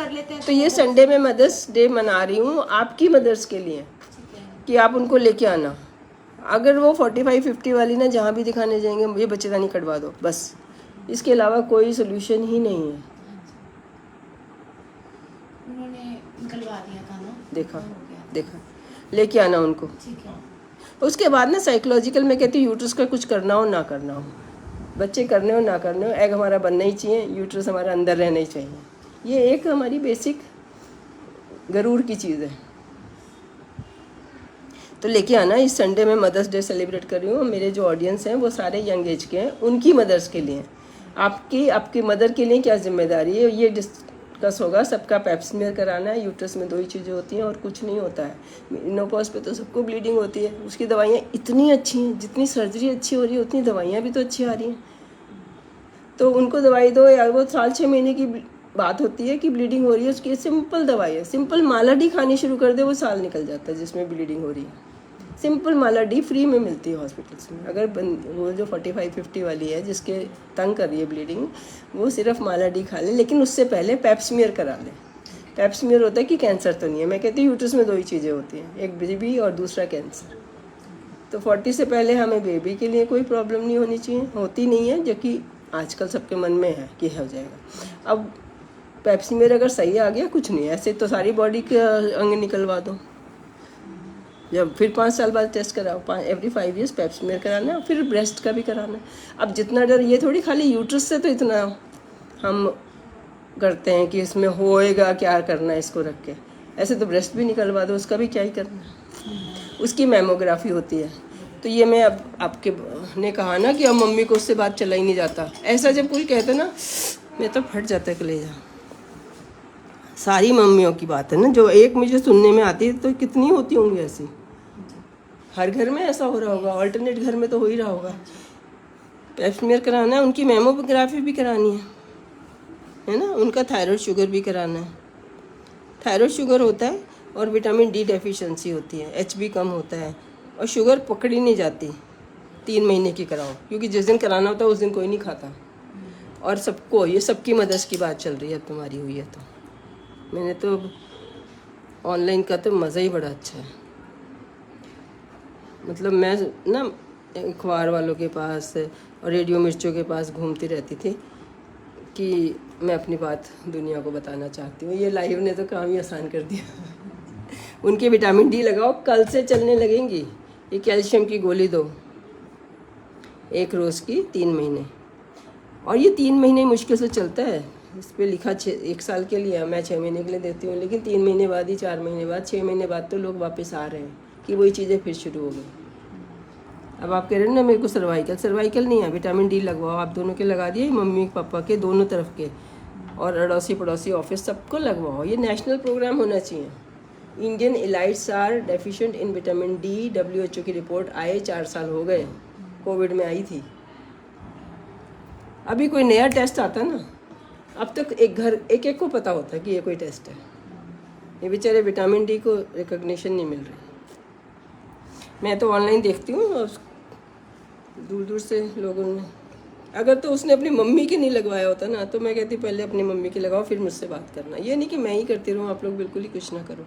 कर लेते हैं। तो ये संडे में मदर्स डे मना रही हूँ आपकी मदर्स के लिए, कि आप उनको लेके आना। अगर वो 45-50 वाली ना जहाँ भी दिखाने जाएंगे ये बच्चेदानी कटवा दो बस, इसके अलावा कोई सोल्यूशन ही नहीं है। उन्होंने निकलवा दिया था ना, देखा लेके आना उनको। ठीक है। उसके बाद ना साइकोलॉजिकल में कहती हूँ यूट्रस का कुछ करना हो ना करना हो, बच्चे करने हो ना करने हो, एग हमारा बनना ही चाहिए, यूट्रस हमारा अंदर रहना ही चाहिए। ये एक हमारी बेसिक गरूर की चीज़ है। तो लेके आना। इस संडे में मदर्स डे सेलिब्रेट कर रही हूँ। मेरे जो ऑडियंस हैं वो सारे यंग एज के हैं, उनकी मदर्स के लिए। आपकी मदर के लिए क्या जिम्मेदारी है ये डिस्कस होगा। सबका पैप स्मीयर कराना है। यूट्रस में 2 ही चीज़ें होती हैं और कुछ नहीं होता है। मेनोपॉज पे तो सबको ब्लीडिंग होती है, उसकी दवाइयाँ इतनी अच्छी हैं, जितनी सर्जरी अच्छी हो रही है उतनी दवाइयाँ भी तो अच्छी आ रही हैं। तो उनको दवाई दो, या वो 4-6 महीने की बात होती है कि ब्लीडिंग हो रही है, उसकी सिंपल दवाई है। सिंपल माला डी खानी शुरू कर दे, वो साल निकल जाता है जिसमें ब्लीडिंग हो रही है। सिंपल माला डी फ्री में मिलती है हॉस्पिटल्स में। अगर वो जो 45-50 वाली है जिसके तंग कर रही है ब्लीडिंग, वो सिर्फ माला डी खा ले, लेकिन उससे पहले पैप स्मीयर करा ले। पैप स्मीयर होता है कि कैंसर तो नहीं है। मैं कहती हूँ यूट्रस में 2 ही चीज़ें होती हैं, एक बेबी और दूसरा कैंसर। तो 40 से पहले हमें बेबी के लिए कोई प्रॉब्लम नहीं होनी चाहिए, होती नहीं है, जो कि आजकल सबके मन में है कि हो जाएगा। अब पैप स्मीयर अगर सही आ गया कुछ नहीं, ऐसे तो सारी बॉडी के अंग निकलवा दो। जब फिर 5 साल बाद टेस्ट कराओ, एवरी 5 ईयर्स पैप स्मीयर कराना है, फिर ब्रेस्ट का भी कराना है। अब जितना डर, ये थोड़ी खाली यूट्रस से तो इतना हम करते हैं कि इसमें होएगा क्या करना है इसको रख के। ऐसे तो ब्रेस्ट भी निकलवा दो, उसका भी क्या ही करना है, उसकी मेमोग्राफी होती है। तो ये मैं अब आपके ने कहा ना कि अब मम्मी को उससे बात चला ही नहीं जाता, ऐसा जब कोई कहता ना मैं तो फट जाता है कलेजा। सारी मम्मियों की बात है ना, जो एक मुझे सुनने में आती है, तो कितनी होती होंगी ऐसी। हर घर में ऐसा हो रहा होगा, ऑल्टरनेट घर में तो हो ही रहा होगा। पैप स्मीयर कराना है, उनकी मेमोग्राफी भी करानी है ना, उनका थायराइड शुगर भी कराना है। थायराइड शुगर होता है और विटामिन डी डेफिशिएंसी होती है, एचबी कम होता है, और शुगर पकड़ी नहीं जाती। 3 महीने की कराओ, क्योंकि जिस दिन कराना होता है उस दिन कोई नहीं खाता। और सबको, ये सबकी मदद की बात चल रही है, अब तुम्हारी हुई है तो। मैंने तो ऑनलाइन का तो मज़ा ही बड़ा अच्छा है। मतलब मैं ना अखबार वालों के पास और रेडियो मिर्चों के पास घूमती रहती थी कि मैं अपनी बात दुनिया को बताना चाहती हूँ। ये लाइव ने तो काम ही आसान कर दिया। उनके विटामिन डी लगाओ, कल से चलने लगेंगी। ये कैल्शियम की गोली दो, 1 रोज़ की 3 महीने। और ये 3 महीने मुश्किल से चलता है। इस पर लिखा 1 साल के लिए, मैं 6 महीने के लिए देती हूँ, लेकिन 3 महीने बाद ही, 4 महीने बाद, 6 महीने बाद तो लोग वापस आ रहे हैं कि वही चीज़ें फिर शुरू हो गई। अब आप कह रहे हैं ना मेरे को सर्वाइकल नहीं है, विटामिन डी लगवाओ। आप दोनों के लगा दिए, मम्मी पापा के दोनों तरफ के, और अड़ोसी पड़ोसी ऑफिस सबको लगवाओ। ये नेशनल प्रोग्राम होना चाहिए। Indian elites are deficient in vitamin D, WHO की रिपोर्ट आए 4 साल हो गए, कोविड में आई थी। अभी कोई नया टेस्ट आता ना, अब तक एक को पता होता है कि ये कोई टेस्ट है। ये बेचारे विटामिन डी को रिकॉग्निशन नहीं मिल रही। मैं तो ऑनलाइन देखती हूँ, और दूर दूर से लोगों ने, अगर तो उसने अपनी मम्मी की नहीं लगवाया होता ना, तो मैं कहती पहले अपनी मम्मी की लगाओ, फिर मुझसे बात करना। ये नहीं कि मैं ही करती रहूँ, आप लोग बिल्कुल ही कुछ ना करो।